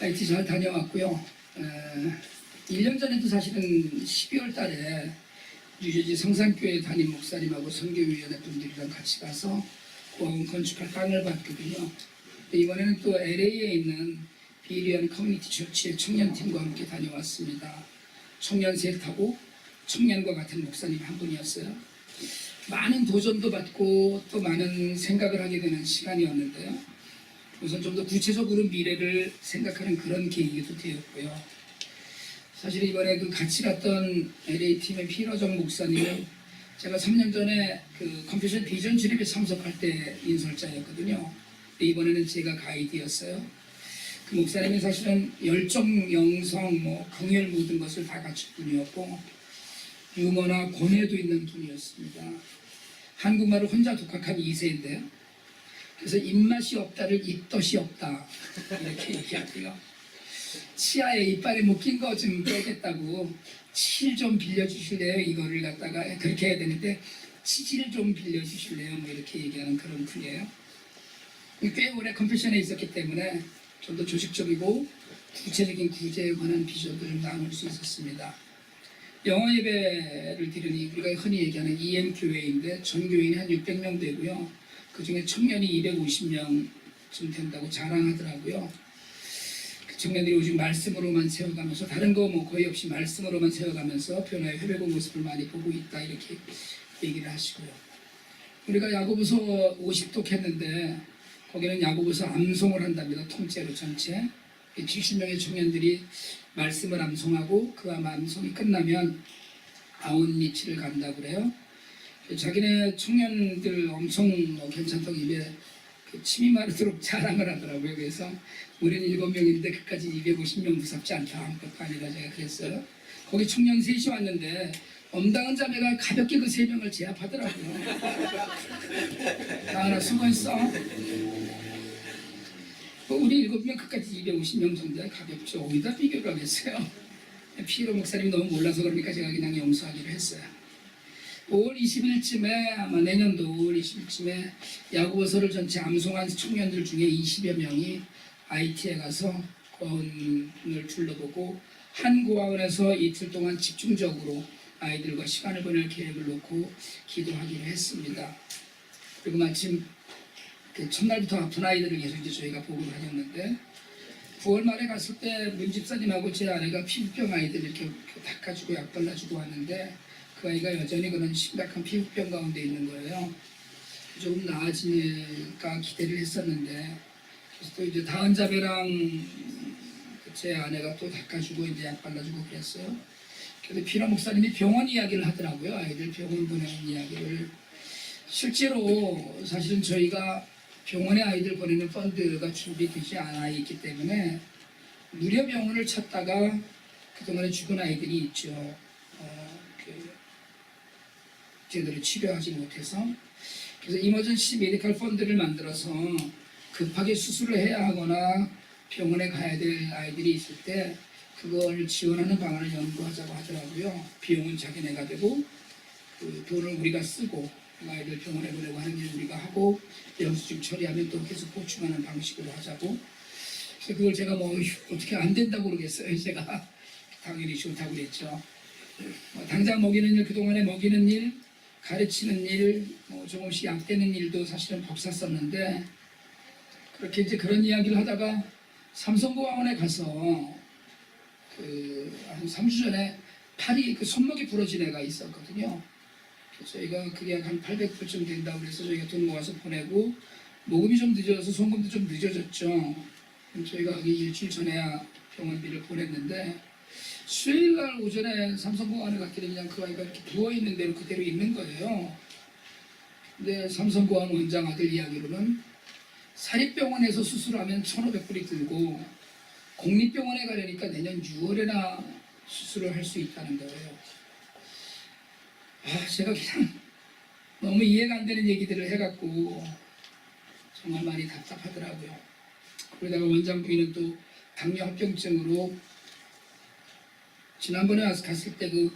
IT 잘 다녀왔고요. 1년 전에도 사실은 12월 달에 뉴저지 성산교회 담임 목사님하고 선교위원회 분들이랑 같이 가서 고아원 건축할 땅을 봤거든요. 이번에는 또 LA에 있는 비리안 커뮤니티 처치의 청년팀과 함께 다녀왔습니다. 청년 셋하고 청년과 같은 목사님 한 분이었어요. 많은 도전도 받고 또 많은 생각을 하게 되는 시간이었는데요. 우선 좀 더 구체적으로 미래를 생각하는 그런 계기도 되었고요. 사실 이번에 그 같이 갔던 LA팀의 피러정 목사님은 제가 3년 전에 그 컴퓨션 비전 주립에 참석할 때 인솔자였거든요. 이번에는 제가 가이드였어요. 그 목사님은 사실은 열정, 영성, 긍휼 모든 것을 다 갖춘 분이었고 유머나 고뇌도 있는 분이었습니다. 한국말을 혼자 독학한 2세인데요. 그래서 입맛이 없다를 입덧이 없다 이렇게 얘기하고요. 치아에 이빨에 묶인 거 좀 빼겠다고 칠 좀 빌려주실래요? 이거를 갖다가 그렇게 해야 되는데 치질 좀 빌려주실래요? 이렇게 얘기하는 그런 분이에요. 꽤 오래 컴패션에 있었기 때문에 좀 더 조직적이고 구체적인 구제에 관한 비전들을 나눌 수 있었습니다. 영어 예배를 드리니 우리가 흔히 얘기하는 EM 교회인데 전 교인이 한 600명 되고요. 그 중에 청년이 250명쯤 된다고 자랑하더라고요. 그 청년들이 오직 말씀으로만 세워가면서 다른 거 거의 없이 말씀으로만 세워가면서 변화의 회복의 모습을 많이 보고 있다 이렇게 얘기를 하시고요. 우리가 야고보서 50독 했는데 거기는 야고보서 암송을 한답니다. 통째로 전체 70명의 청년들이 말씀을 암송하고 그 암송이 끝나면 아웃리치를 간다고 그래요. 자기네 청년들 엄청 괜찮다고 입에 침이 마르도록 자랑을 하더라고요. 그래서 우리는 7명인데 그까지 250명 무섭지 않다. 아무것도 아니라 제가 그랬어요. 거기 청년 셋이 왔는데 엄당한 자매가 가볍게 그 3명을 제압하더라고요. 나 수고했어. 우리 7명 끝까지 250명 정도야 가볍죠. 어디다 비교를 하겠어요. 피로 목사님이 너무 몰라서 그러니까 제가 그냥 용서하기로 했어요. 5월 20일쯤에 아마 내년도 5월 20일쯤에 야고보서를 전체 암송한 청년들 중에 20여 명이 IT에 가서 고아원을 둘러보고 한 고아원에서 이틀 동안 집중적으로 아이들과 시간을 보낼 계획을 놓고 기도하기로 했습니다. 그리고 마침 그 첫날부터 아픈 아이들을 계속 이제 저희가 보고를 하셨는데 9월 말에 갔을 때 문 집사님하고 제 아내가 피부병 아이들 이렇게 닦아주고 약 발라주고 왔는데 그 아이가 여전히 그런 심각한 피부병 가운데 있는 거예요. 조금 나아지니까 기대를 했었는데 그래서 또 이제 다은 자매랑 제 아내가 또 닦아주고 이제 약 발라주고 그랬어요. 그래서 피라 목사님이 병원 이야기를 하더라고요. 아이들 병원 보내는 이야기를. 실제로 사실은 저희가 병원에 아이들 보내는 펀드가 준비되지 않아 있기 때문에 무료 병원을 찾다가 그동안에 죽은 아이들이 있죠. 제대로 치료하지 못해서. 그래서 이머전시 메디컬 펀드를 만들어서 급하게 수술을 해야 하거나 병원에 가야 될 아이들이 있을 때 그걸 지원하는 방안을 연구하자고 하더라고요. 비용은 자기네가 되고 그 돈을 우리가 쓰고 아이들 병원에 보내고 하는 일 우리가 하고 영수증 처리하면 또 계속 보충하는 방식으로 하자고. 그래서 그걸 제가 어떻게 안 된다고 그러겠어요. 제가 당연히 좋다고 그랬죠. 당장 먹이는 일, 그동안에 먹이는 일, 가르치는 일, 조금씩 약대는 일도 사실은 벅찼었는데 그렇게 이제 그런 이야기를 하다가 삼성고아원에 가서 한 3주 전에 팔이 손목이 부러진 애가 있었거든요. 저희가 그게 한 800불쯤 된다고 그래서 저희가 돈 모아서 보내고 모금이 좀 늦어서 송금도 좀 늦어졌죠. 저희가 거기 일주일 전에야 병원비를 보냈는데 수요일날 오전에 삼성고아원에 갔더니 그냥 그 아이가 이렇게 부어있는 대로 그대로 있는 거예요. 근데 삼성고아원 원장 아들 이야기로는 사립병원에서 수술하면 1,500불이 들고 공립병원에 가려니까 내년 6월에나 수술을 할 수 있다는 거예요. 제가 그냥 너무 이해가 안 되는 얘기들을 해갖고 정말 많이 답답하더라고요. 그러다가 원장 부인은 또 당뇨 합병증으로 지난번에 와서 갔을 때 그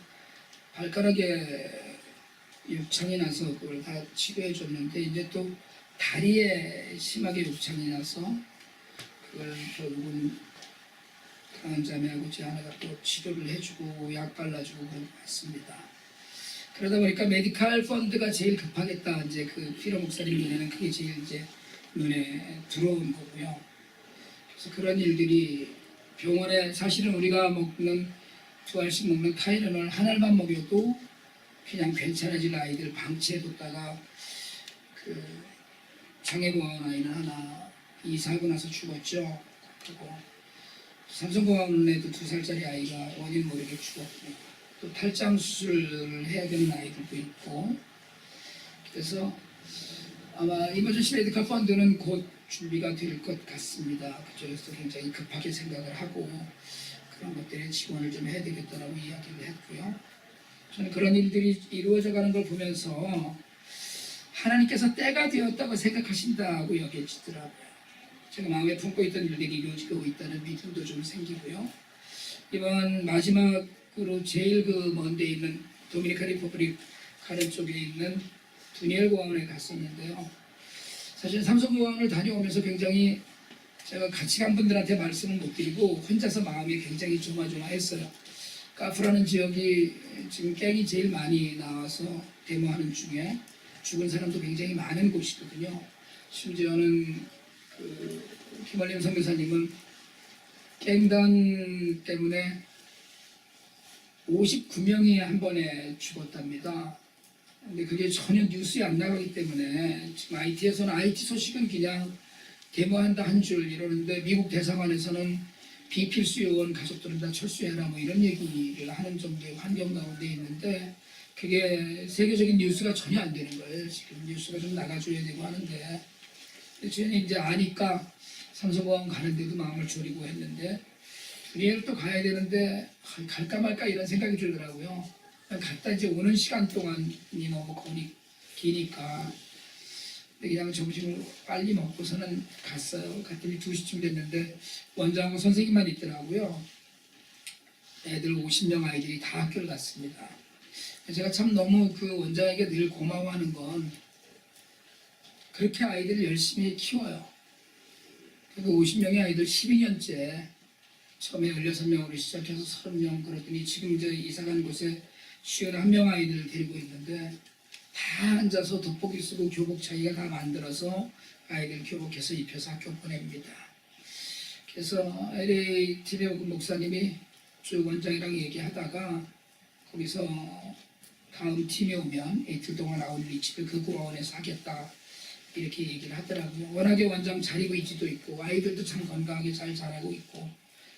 발가락에 욕창이 나서 그걸 다 치료해 줬는데 이제 또 다리에 심하게 욕창이 나서 그걸 결국은 가은 자매하고 제 아내가 또 치료를 해주고 약 발라주고 그런 것 같습니다. 그러다 보니까 메디칼 펀드가 제일 급하겠다. 이제 그 피로 목사님 눈에는 그게 제일 이제 눈에 들어온 거고요. 그래서 그런 일들이 병원에 사실은 우리가 먹는 2알씩 먹는 타이레놀 한 알만 먹여도 그냥 괜찮아질 아이들 방치해뒀다가 그 장애공황 아이는 하나 이사하고 나서 죽었죠. 그리고 삼성공항에도 2살짜리 아이가 원인 모르게 죽었고 또 탈장 수술을 해야 되는 아이들도 있고 그래서 아마 이머전시 메디컬 펀드는 곧 준비가 될 것 같습니다. 그쪽에서 굉장히 급하게 생각을 하고 그런 것들에 지원을 좀 해야 되겠다라고 이야기를 했고요. 저는 그런 일들이 이루어져 가는 걸 보면서 하나님께서 때가 되었다고 생각하신다고 여겨지더라고요. 제가 마음에 품고 있던 일들이 이루어지고 있다는 믿음도 좀 생기고요. 이번 마지막으로 제일 그 먼데 있는 도미니카 리퍼블릭 가른 쪽에 있는 두니엘 공항에 갔었는데요. 사실 삼성공항을 다녀오면서 굉장히 제가 같이 간 분들한테 말씀을 못 드리고 혼자서 마음이 굉장히 조마조마했어요. 카프라는 지역이 지금 갱이 제일 많이 나와서 데모하는 중에 죽은 사람도 굉장히 많은 곳이거든요. 심지어는 그 김원림 선교사님은 갱단 때문에 59명이 한 번에 죽었답니다. 근데 그게 전혀 뉴스에 안 나가기 때문에 지금 IT에서는 IT 소식은 그냥 데모한다 한 줄 이러는데 미국 대사관에서는 비필수 요원 가족들은 다 철수해라 뭐 이런 얘기를 하는 정도의 환경 가운데 있는데 그게 세계적인 뉴스가 전혀 안 되는 거예요. 지금 뉴스가 좀 나가줘야 되고 하는데 저는 이제 아니까 삼성공항 가는데도 마음을 졸이고 했는데 두니엘을 또 가야 되는데 갈까 말까 이런 생각이 들더라고요. 갔다 이제 오는 시간 동안이 너무 기니까 그냥 점심을 빨리 먹고서는 갔어요. 갔더니 2시쯤 됐는데 원장하고 선생님만 있더라고요. 애들 50명 아이들이 다 학교를 갔습니다. 제가 참 너무 그 원장에게 늘 고마워하는 건 그렇게 아이들을 열심히 키워요. 그 50명의 아이들 12년째 처음에 16명으로 시작해서 30명 그러더니 지금 이제 이사간 곳에 51명 아이들을 데리고 있는데 다 앉아서 돋보기 쓰고 교복 자기가 다 만들어서 아이들 교복해서 입혀서 학교 보냅니다. 그래서 LA 팀의 목사님이 주 원장이랑 얘기하다가 거기서 다음 팀이 오면 이틀 동안 아웃리치를 그 고아원에서 하겠다 이렇게 얘기를 하더라고요. 워낙에 원장 자리고 있지도 있고 아이들도 참 건강하게 잘 자라고 있고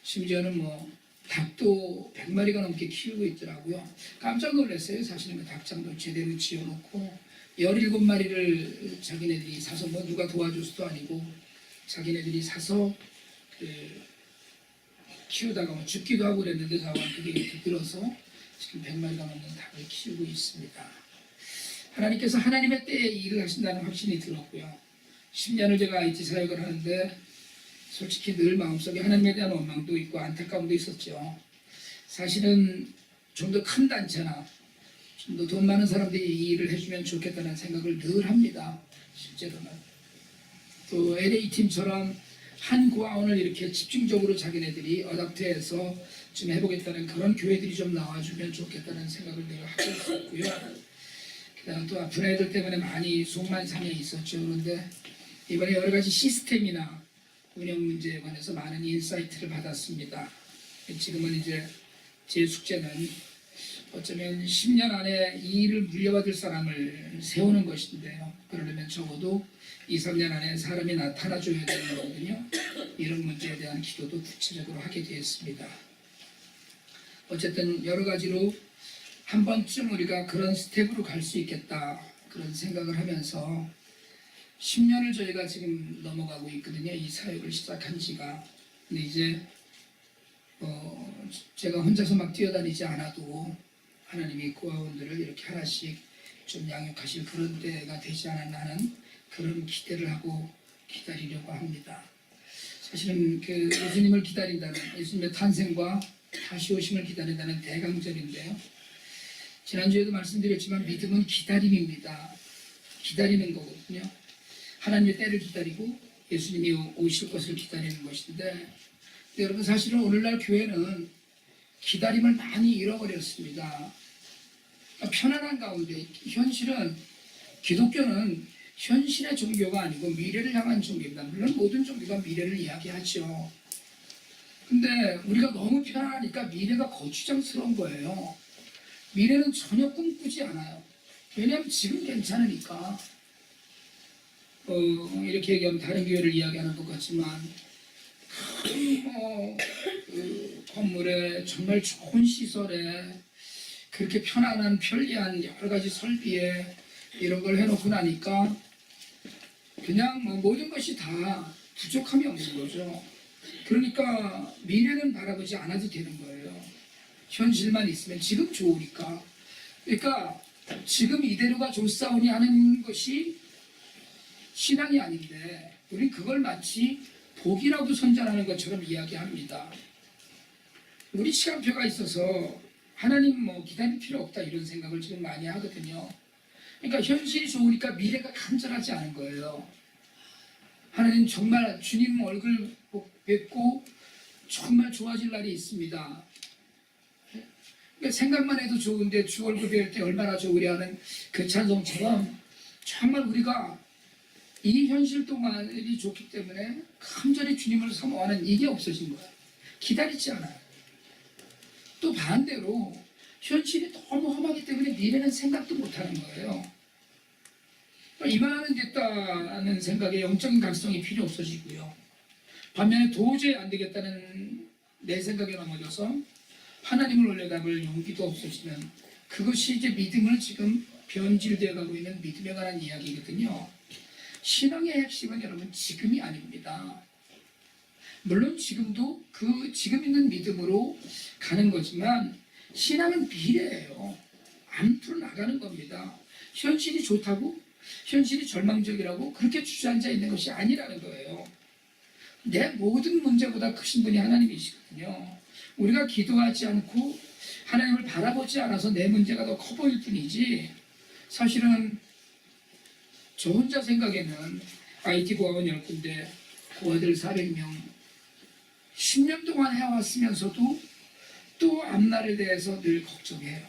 심지어는 뭐 닭도 100마리가 넘게 키우고 있더라고요. 깜짝 놀랐어요. 사실은 그 닭장도 제대로 지어놓고 17마리를 자기네들이 사서 뭐 누가 도와줄 수도 아니고 자기네들이 사서 그 키우다가 뭐 죽기도 하고 그랬는데 자원 그게 이렇게 들어서 지금 100마리가 넘는 닭을 키우고 있습니다. 하나님께서 하나님의 때에 일을 하신다는 확신이 들었고요. 10년을 제가 IT 사역을 하는데 솔직히 늘 마음속에 하나님에 대한 원망도 있고 안타까움도 있었죠. 사실은 좀 더 큰 단체나 좀 더 돈 많은 사람들이 이 일을 해주면 좋겠다는 생각을 늘 합니다. 실제로는. 또 LA팀처럼 한 고아원을 이렇게 집중적으로 자기네들이 어답트해서 좀 해보겠다는 그런 교회들이 좀 나와주면 좋겠다는 생각을 늘 하고 있었고요. 그다음 또 아픈 애들 때문에 많이 속만상해 있었죠. 그런데 이번에 여러 가지 시스템이나 운영 문제에 관해서 많은 인사이트를 받았습니다. 지금은 이제 제 숙제는 어쩌면 10년 안에 이 일을 물려받을 사람을 세우는 것인데요. 그러려면 적어도 2, 3년 안에 사람이 나타나줘야 되는 거거든요. 이런 문제에 대한 기도도 구체적으로 하게 되었습니다. 어쨌든 여러 가지로 한 번쯤 우리가 그런 스텝으로 갈 수 있겠다 그런 생각을 하면서 10년을 저희가 지금 넘어가고 있거든요. 이 사역을 시작한 지가. 근데 이제 제가 혼자서 막 뛰어다니지 않아도 하나님이 고아원들을 이렇게 하나씩 좀 양육하실 그런 때가 되지 않았나 하는 그런 기대를 하고 기다리려고 합니다. 사실은 그 예수님을 기다린다는 예수님의 탄생과 다시 오심을 기다린다는 대강절인데요. 지난주에도 말씀드렸지만 믿음은 기다림입니다. 기다리는 거거든요. 하나님의 때를 기다리고 예수님이 오실 것을 기다리는 것인데 여러분 사실은 오늘날 교회는 기다림을 많이 잃어버렸습니다. 편안한 가운데 현실은 기독교는 현실의 종교가 아니고 미래를 향한 종교입니다. 물론 모든 종교가 미래를 이야기하죠. 근데 우리가 너무 편안하니까 미래가 거추장스러운 거예요. 미래는 전혀 꿈꾸지 않아요. 왜냐하면 지금 괜찮으니까. 이렇게 얘기하면 다른 교회를 이야기하는 것 같지만 건물에 정말 좋은 시설에 그렇게 편안한 편리한 여러 가지 설비에 이런 걸 해놓고 나니까 그냥 모든 것이 다 부족함이 없는 거죠. 그러니까 미래는 바라보지 않아도 되는 거예요. 현실만 있으면 지금 좋으니까. 그러니까 지금 이대로가 좋사오니 하는 것이 신앙이 아닌데 우리 그걸 마치 복이라고 선전하는 것처럼 이야기합니다. 우리 시간표가 있어서 하나님 기다릴 필요 없다 이런 생각을 지금 많이 하거든요. 그러니까 현실이 좋으니까 미래가 간절하지 않은 거예요. 하나님 정말 주님 얼굴 뵙고 정말 좋아질 날이 있습니다. 그러니까 생각만 해도 좋은데 주 얼굴 뵐 때 얼마나 좋으려 하는 그 찬송처럼 정말 우리가 이 현실 동안이 좋기 때문에 간절히 주님을 사모하는 이게 없어진 거예요. 기다리지 않아요. 또 반대로 현실이 너무 험하기 때문에 미래는 생각도 못하는 거예요. 이만하면 됐다는 생각에 영적인 각성이 필요 없어지고요. 반면에 도저히 안 되겠다는 내 생각에 넘어져서 하나님을 올려다볼 용기도 없어지면 그것이 이제 믿음을 지금 변질되어 가고 있는 믿음에 관한 이야기거든요. 신앙의 핵심은 여러분 지금이 아닙니다. 물론 지금도 그 지금 있는 믿음으로 가는 거지만 신앙은 미래예요. 앞으로 나가는 겁니다. 현실이 좋다고 현실이 절망적이라고 그렇게 주저앉아 있는 것이 아니라는 거예요. 내 모든 문제보다 크신 분이 하나님이시거든요. 우리가 기도하지 않고 하나님을 바라보지 않아서 내 문제가 더 커 보일 뿐이지 사실은 저 혼자 생각에는 IT 고아원 10군데, 고아들 400명 10년 동안 해왔으면서도 또 앞날에 대해서 늘 걱정해요.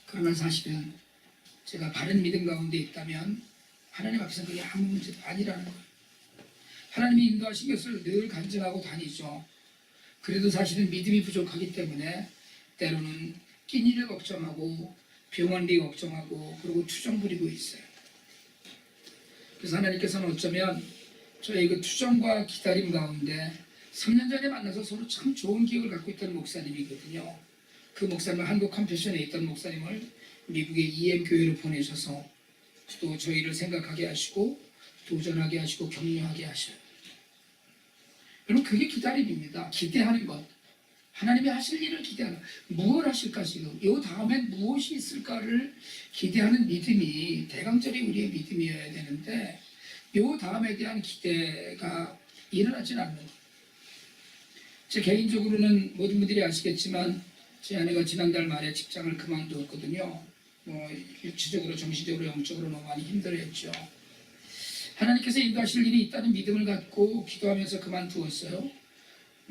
그러나 사실은 제가 바른 믿음 가운데 있다면 하나님 앞에서 그게 아무 문제도 아니라는 거예요. 하나님이 인도하신 것을 늘 간증하고 다니죠. 그래도 사실은 믿음이 부족하기 때문에 때로는 끼니를 걱정하고 병원비 걱정하고 그리고 투정 부리고 있어요. 그래서 하나님께서는 어쩌면 저희 그 투정과 기다림 가운데 3년 전에 만나서 서로 참 좋은 기억을 갖고 있던 목사님이거든요. 그 목사님은 한국 컴패션에 있던 목사님을 미국의 EM 교회로 보내셔서 또 저희를 생각하게 하시고 도전하게 하시고 격려하게 하셔요. 여러분 그게 기다림입니다. 기대하는 것. 하나님이 하실 일을 기대하는 무엇을 하실까 지금 이 다음엔 무엇이 있을까를 기대하는 믿음이 대강절이 우리의 믿음이어야 되는데 이 다음에 대한 기대가 일어나지는 않는 거예요. 제 개인적으로는 모든 분들이 아시겠지만 제 아내가 지난달 말에 직장을 그만두었거든요. 육체적으로 정신적으로 영적으로 너무 많이 힘들어했죠. 하나님께서 인도하실 일이 있다는 믿음을 갖고 기도하면서 그만두었어요.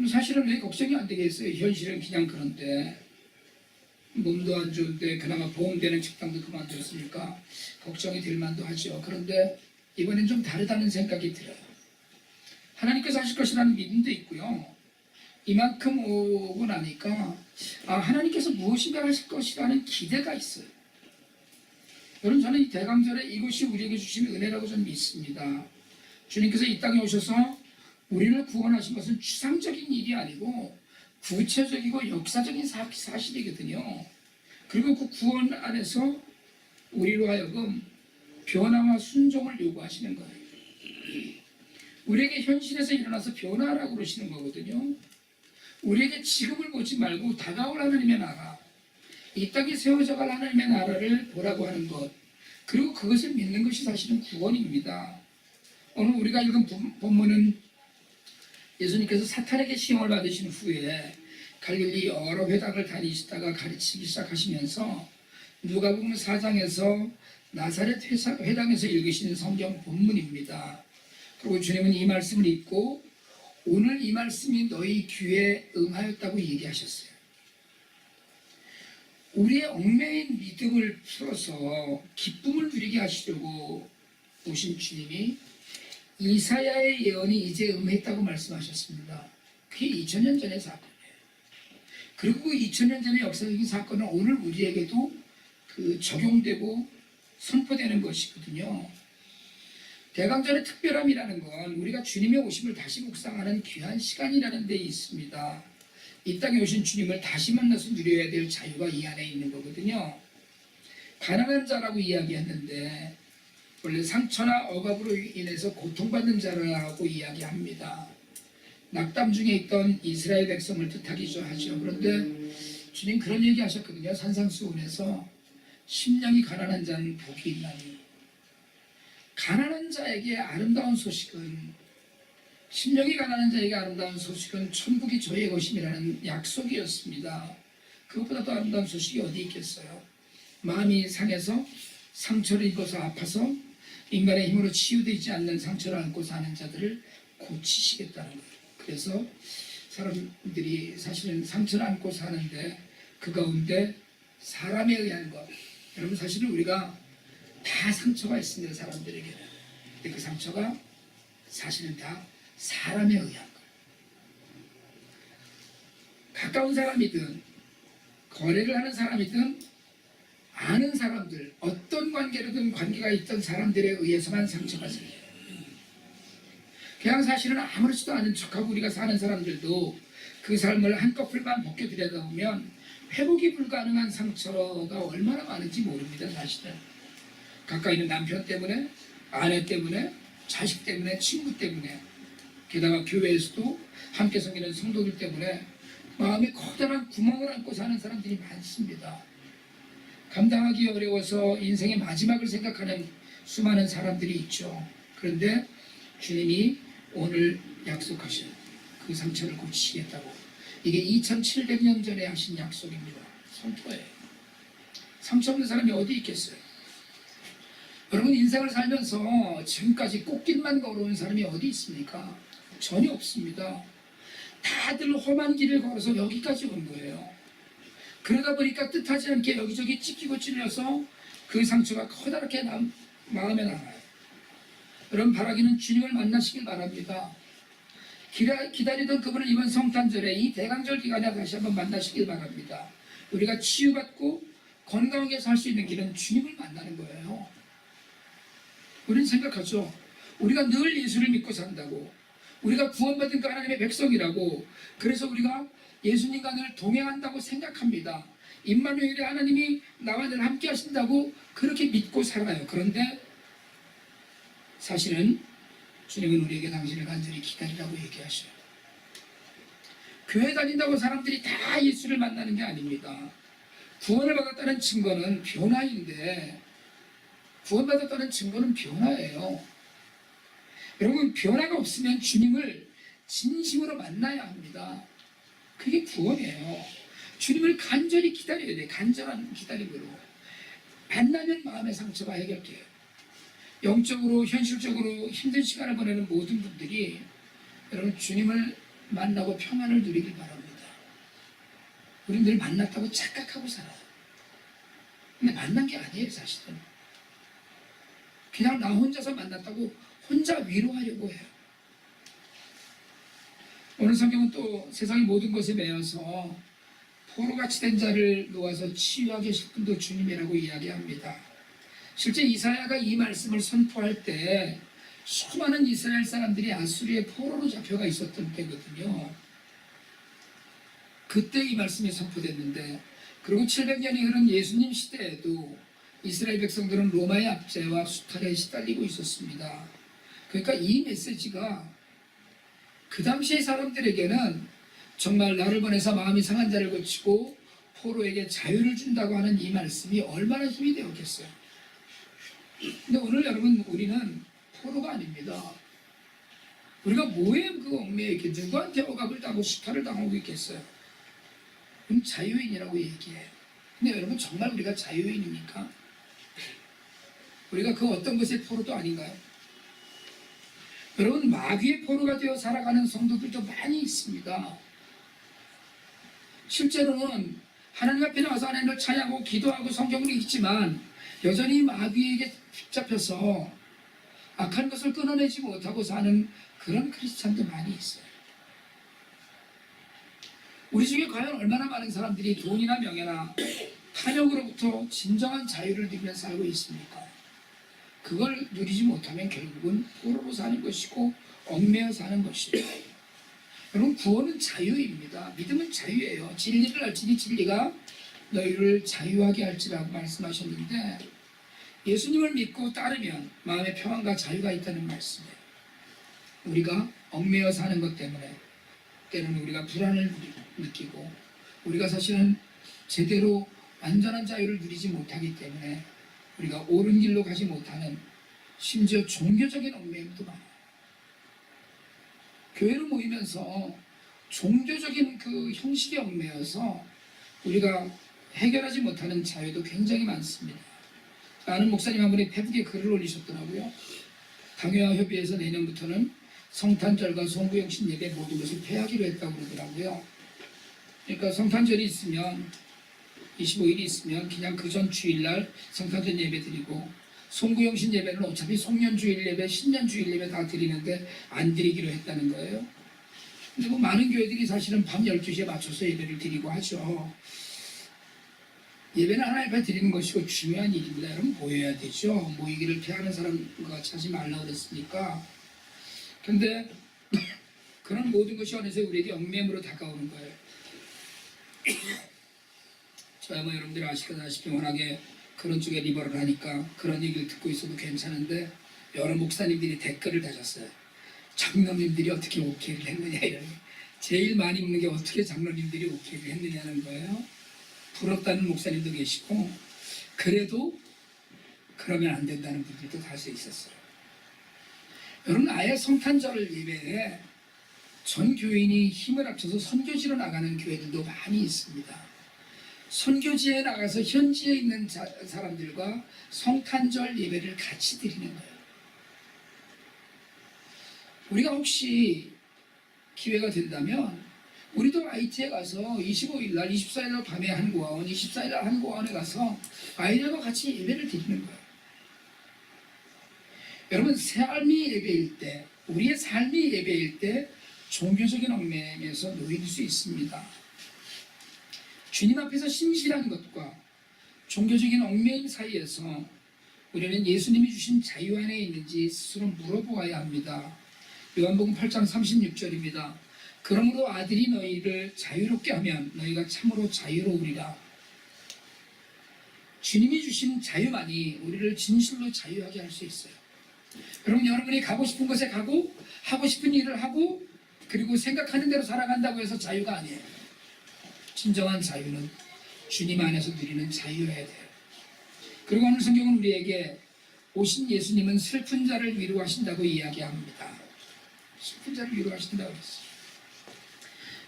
사실은 왜 걱정이 안 되겠어요? 현실은 그냥 그런데 몸도 안 좋은데 그나마 보험되는 직장도 그만두었으니까 걱정이 될 만도 하죠. 그런데 이번엔 좀 다르다는 생각이 들어요. 하나님께서 하실 것이라는 믿음도 있고요. 이만큼 오고 나니까 하나님께서 무엇인가 하실 것이라는 기대가 있어요. 여러분 저는 이 대강절에 이것이 우리에게 주신 은혜라고 저는 믿습니다. 주님께서 이 땅에 오셔서 우리를 구원하신 것은 추상적인 일이 아니고 구체적이고 역사적인 사실이거든요. 그리고 그 구원 안에서 우리로 하여금 변화와 순종을 요구하시는 거예요. 우리에게 현실에서 일어나서 변화하라고 그러시는 거거든요. 우리에게 지금을 보지 말고 다가올 하나님의 나라, 이 땅에 세워져 갈 하나님의 나라를 보라고 하는 것, 그리고 그것을 믿는 것이 사실은 구원입니다. 오늘 우리가 읽은 본문은 예수님께서 사탄에게 시험을 받으신 후에 갈릴리 여러 회당을 다니시다가 가르치기 시작하시면서 누가복음 4장에서 나사렛 회당에서 읽으시는 성경 본문입니다. 그리고 주님은 이 말씀을 읽고 오늘 이 말씀이 너희 귀에 응하였다고 얘기하셨어요. 우리의 얽매인 믿음을 풀어서 기쁨을 누리게 하시려고 오신 주님이 이사야의 예언이 이제 응했다고 말씀하셨습니다. 그게 2000년 전의 사건이에요. 그리고 그 2000년 전의 역사적인 사건은 오늘 우리에게도 적용되고 선포되는 것이거든요. 대강절의 특별함이라는 건 우리가 주님의 오심을 다시 묵상하는 귀한 시간이라는 데 있습니다. 이 땅에 오신 주님을 다시 만나서 누려야 될 자유가 이 안에 있는 거거든요. 가난한 자라고 이야기했는데 원래 상처나 억압으로 인해서 고통받는 자라고 이야기합니다. 낙담 중에 있던 이스라엘 백성을 뜻하기도 하죠. 그런데 주님 그런 얘기 하셨거든요. 산상수훈에서 심령이 가난한 자는 복이 있나니. 가난한 자에게 아름다운 소식은, 심령이 가난한 자에게 아름다운 소식은 천국이 저의 것임이라는 약속이었습니다. 그것보다 더 아름다운 소식이 어디 있겠어요. 마음이 상해서 상처를 입어서 아파서 인간의 힘으로 치유되지 않는 상처를 안고 사는 자들을 고치시겠다는 거예요. 그래서 사람들이 사실은 상처를 안고 사는데 그 가운데 사람에 의한 것, 여러분 사실은 우리가 다 상처가 있습니다. 사람들에게는. 근데 그 상처가 사실은 다 사람에 의한 것. 가까운 사람이든 거래를 하는 사람이든 아는 사람들, 어떤 관계로든 관계가 있던 사람들에 의해서만 상처가 생겨요. 그냥 사실은 아무렇지도 않은 척하고 우리가 사는 사람들도 그 삶을 한꺼풀만 벗겨 들여다보면 회복이 불가능한 상처가 얼마나 많은지 모릅니다. 사실은 가까이 있는 남편 때문에, 아내 때문에, 자식 때문에, 친구 때문에, 게다가 교회에서도 함께 섬기는 성도들 때문에 마음에 커다란 구멍을 안고 사는 사람들이 많습니다. 감당하기 어려워서 인생의 마지막을 생각하는 수많은 사람들이 있죠. 그런데 주님이 오늘 약속하신 그 상처를 고치시겠다고, 이게 2700년 전에 하신 약속입니다. 선포예요. 상처 없는 사람이 어디 있겠어요? 여러분 인생을 살면서 지금까지 꽃길만 걸어온 사람이 어디 있습니까? 전혀 없습니다. 다들 험한 길을 걸어서 여기까지 온 거예요. 그러다 보니까 뜻하지 않게 여기저기 찢기고 찔려서 그 상처가 커다랗게 마음에 남아요. 여러분 바라기는 주님을 만나시길 바랍니다. 기다리던 그분을 이번 성탄절에 이 대강절 기간에 다시 한번 만나시길 바랍니다. 우리가 치유받고 건강하게 살 수 있는 길은 주님을 만나는 거예요. 우리는 생각하죠. 우리가 늘 예수를 믿고 산다고, 우리가 구원받은 그 하나님의 백성이라고, 그래서 우리가 예수님과 늘 동행한다고 생각합니다. 임마누엘의 하나님이 나와 늘 함께 하신다고 그렇게 믿고 살아요. 그런데 사실은 주님은 우리에게 당신을 간절히 기다리라고 얘기하셔요. 교회 다닌다고 사람들이 다 예수를 만나는 게 아닙니다. 구원을 받았다는 증거는 변화인데, 구원받았다는 증거는 변화예요. 여러분 변화가 없으면 주님을 진심으로 만나야 합니다. 그게 구원이에요. 주님을 간절히 기다려야 돼요. 간절한 기다림으로. 만나면 마음의 상처가 해결돼요. 영적으로 현실적으로 힘든 시간을 보내는 모든 분들이 여러분 주님을 만나고 평안을 누리길 바랍니다. 우리는 늘 만났다고 착각하고 살아요. 근데 만난 게 아니에요. 사실은 그냥 나 혼자서 만났다고 혼자 위로하려고 해요. 오늘 성경은 또 세상의 모든 것에 매여서 포로같이 된 자를 놓아서 치유하게 하실 분도 주님이라고 이야기합니다. 실제 이사야가 이 말씀을 선포할 때 수많은 이스라엘 사람들이 아수리의 포로로 잡혀가 있었던 때거든요. 그때 이 말씀이 선포됐는데, 그리고 700년이 흐른 예수님 시대에도 이스라엘 백성들은 로마의 압제와 수탈에 시달리고 있었습니다. 그러니까 이 메시지가 그 당시의 사람들에게는 정말 나를 보내서 마음이 상한 자를 고치고 포로에게 자유를 준다고 하는 이 말씀이 얼마나 힘이 되었겠어요. 근데 오늘 여러분 우리는 포로가 아닙니다. 우리가 뭐에 그 얽매여 있게 누구한테 억압을 당하고 수탈을 당하고 있겠어요. 우리는 자유인이라고 얘기해요. 근데 여러분 정말 우리가 자유인입니까? 우리가 그 어떤 것의 포로도 아닌가요? 여러분, 마귀의 포로가 되어 살아가는 성도들도 많이 있습니다. 실제로는 하나님 앞에 나와서 하나님을 찬양하고 기도하고 성경을 읽지만 여전히 마귀에게 붙잡혀서 악한 것을 끊어내지 못하고 사는 그런 크리스찬도 많이 있어요. 우리 중에 과연 얼마나 많은 사람들이 돈이나 명예나 탐욕으로부터 진정한 자유를 누리며 살고 있습니까? 그걸 누리지 못하면 결국은 포로로 사는 것이고 얽매여 사는 것이죠. 여러분, 구원은 자유입니다. 믿음은 자유예요. 진리를 알지니 진리가 너희를 자유하게 할지라고 말씀하셨는데, 예수님을 믿고 따르면 마음의 평안과 자유가 있다는 말씀이에요. 우리가 얽매여 사는 것 때문에 때로는 우리가 불안을 느끼고, 우리가 사실은 제대로 완전한 자유를 누리지 못하기 때문에 우리가 옳은 길로 가지 못하는, 심지어 종교적인 얽매임도 많아요. 교회로 모이면서 종교적인 그 형식에 얽매여서 우리가 해결하지 못하는 자유도 굉장히 많습니다. 아는 목사님 한 분이 페북에 글을 올리셨더라고요. 당회와 협의회에서 내년부터는 성탄절과 송구영신 예배 모든 것을 폐하기로 했다고 그러더라고요. 그러니까 성탄절이 있으면 25일이 있으면 그냥 그 전 주일날 성탄절 예배 드리고, 송구영신 예배는 어차피 송년주일 예배, 신년주일 예배 다 드리는데 안 드리기로 했다는 거예요. 근데 뭐 많은 교회들이 사실은 밤 12시에 맞춰서 예배를 드리고 하죠. 예배는 하나님 앞에 드리는 것이고 중요한 일입니다. 여러분, 모여야 되죠. 모이기를 피하는 사람과 같이 하지 말라고 그랬으니까. 근데 그런 모든 것이 어느새 우리에게 얽매임으로 다가오는 거예요. 저야 뭐 여러분들이 아시다시피 워낙에 그런 쪽에 리버를 하니까 그런 얘기를 듣고 있어도 괜찮은데, 여러 목사님들이 댓글을 다셨어요. 장로님들이 어떻게 오케이를 했느냐, 이런. 제일 많이 묻는 게 어떻게 장로님들이 오케이를 했느냐는 거예요. 부럽다는 목사님도 계시고, 그래도 그러면 안 된다는 분들도 다수 있었어요. 여러분, 아예 성탄절 예배에 전 교인이 힘을 합쳐서 선교지로 나가는 교회들도 많이 있습니다. 선교지에 나가서 현지에 있는 사람들과 성탄절 예배를 같이 드리는 거예요. 우리가 혹시 기회가 된다면 우리도 IT에 가서 25일날, 24일날 밤에 한고아원, 24일날 한고아원에 가서 아이들과 같이 예배를 드리는 거예요. 여러분, 삶이 예배일 때, 우리의 삶이 예배일 때 종교적인 얽매임에서 놓일 수 있습니다. 주님 앞에서 신실한 것과 종교적인 얽매임 사이에서 우리는 예수님이 주신 자유 안에 있는지 스스로 물어보아야 합니다. 요한복음 8장 36절입니다. 그러므로 아들이 너희를 자유롭게 하면 너희가 참으로 자유로우리라. 주님이 주신 자유만이 우리를 진실로 자유하게 할 수 있어요. 여러분, 여러분이 가고 싶은 곳에 가고 하고 싶은 일을 하고 그리고 생각하는 대로 살아간다고 해서 자유가 아니에요. 진정한 자유는 주님 안에서 누리는 자유여야 돼요. 그리고 오늘 성경은 우리에게 오신 예수님은 슬픈 자를 위로하신다고 이야기합니다. 슬픈 자를 위로하신다고 했어요.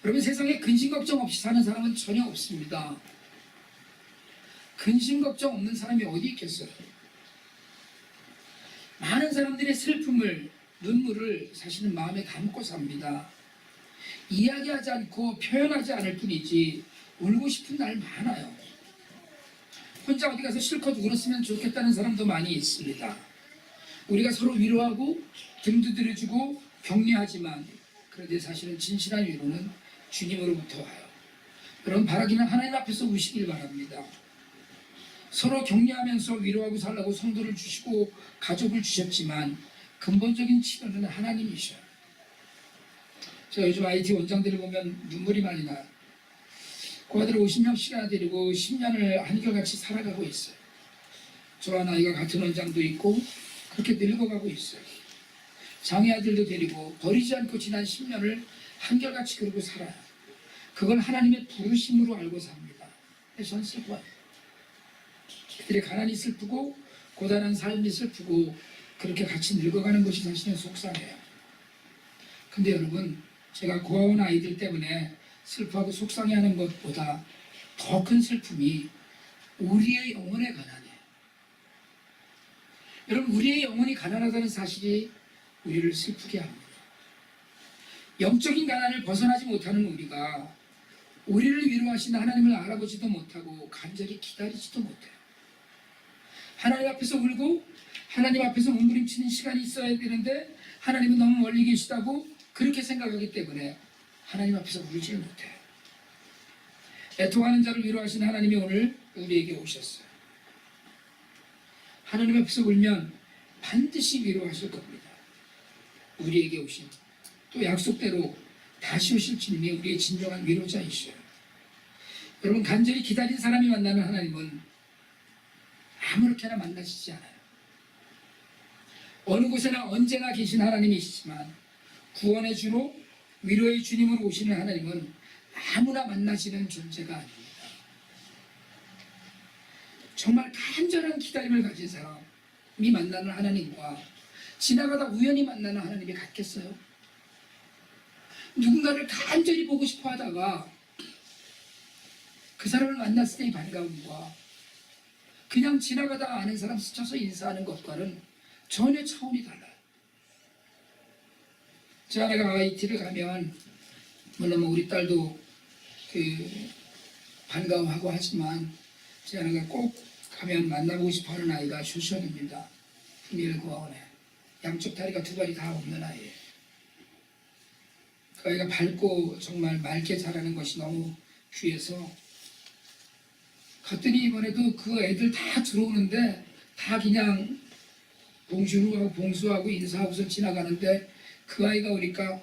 여러분, 세상에 근심 걱정 없이 사는 사람은 전혀 없습니다. 근심 걱정 없는 사람이 어디 있겠어요? 많은 사람들의 슬픔을, 눈물을 사실은 마음에 담고 삽니다. 이야기하지 않고 표현하지 않을 뿐이지 울고 싶은 날 많아요. 혼자 어디 가서 실컷 울었으면 좋겠다는 사람도 많이 있습니다. 우리가 서로 위로하고 등 두드려주고 격려하지만, 그런데 사실은 진실한 위로는 주님으로부터 와요. 여러분, 바라기는 하나님 앞에서 우시길 바랍니다. 서로 격려하면서 위로하고 살라고 성도를 주시고 가족을 주셨지만 근본적인 치료는 하나님이셔요. 제가 요즘 IT 원장들을 보면 눈물이 많이 나요. 그 아들을 50명씩이나 데리고 10년을 한결같이 살아가고 있어요. 저와 나이가 같은 원장도 있고 그렇게 늙어가고 있어요. 장애 아들도 데리고 버리지 않고 지난 10년을 한결같이 그러고 살아요. 그걸 하나님의 부르심으로 알고 삽니다. 그래서 저는 슬퍼요. 그들의 가난이 슬프고 고단한 삶이 슬프고 그렇게 같이 늙어가는 것이 사실은 속상해요. 근데 여러분, 제가 고아원 아이들 때문에 슬퍼하고 속상해하는 것보다 더 큰 슬픔이 우리의 영혼의 가난이에요. 여러분, 우리의 영혼이 가난하다는 사실이 우리를 슬프게 합니다. 영적인 가난을 벗어나지 못하는 우리를 위로하시는 하나님을 알아보지도 못하고 간절히 기다리지도 못해요. 하나님 앞에서 울고 하나님 앞에서 몸부림치는 시간이 있어야 되는데 하나님은 너무 멀리 계시다고 그렇게 생각하기 때문에 하나님 앞에서 울지를 못해요. 애통하는 자를 위로하시는 하나님이 오늘 우리에게 오셨어요. 하나님 앞에서 울면 반드시 위로하실 겁니다. 우리에게 오신 또 약속대로 다시 오실 주님이 우리의 진정한 위로자이셔요. 여러분, 간절히 기다린 사람이 만나는 하나님은 아무렇게나 만나시지 않아요. 어느 곳에나 언제나 계신 하나님이시지만 구원의 주로 위로의 주님으로 오시는 하나님은 아무나 만나시는 존재가 아닙니다. 정말 간절한 기다림을 가진 사람이 만나는 하나님과 지나가다 우연히 만나는 하나님이 같겠어요? 누군가를 간절히 보고 싶어 하다가 그 사람을 만났을 때의 반가움과 그냥 지나가다 아는 사람 스쳐서 인사하는 것과는 전혀 차원이 달라요. 제 아내가 IT를 가면 물론 우리 딸도 반가워하고 하지만 제 아내가 꼭 가면 만나보고 싶어하는 아이가 쇼션입니다. 풍일고아원에 양쪽 다리가 두 발이 다 없는 아이예요. 그 아이가 밝고 정말 맑게 자라는 것이 너무 귀해서 갔더니 이번에도 그 애들 다 들어오는데 다 그냥 봉수하고 인사하고서 지나가는데 그 아이가 오니까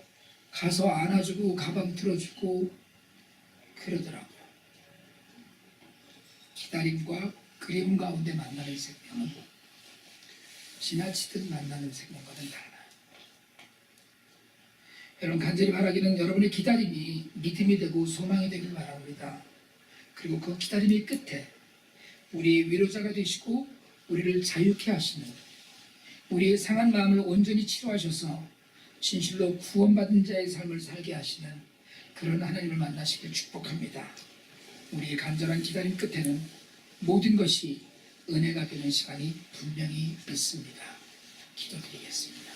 가서 안아주고 가방 들어주고 그러더라고요. 기다림과 그리움 가운데 만나는 생명은 지나치듯 만나는 생명과는 달라요. 여러분, 간절히 바라기는 여러분의 기다림이 믿음이 되고 소망이 되길 바랍니다. 그리고 그 기다림의 끝에 우리의 위로자가 되시고 우리를 자유케 하시는, 우리의 상한 마음을 온전히 치료하셔서 진실로 구원받은 자의 삶을 살게 하시는 그런 하나님을 만나시길 축복합니다. 우리의 간절한 기다림 끝에는 모든 것이 은혜가 되는 시간이 분명히 있습니다. 기도드리겠습니다.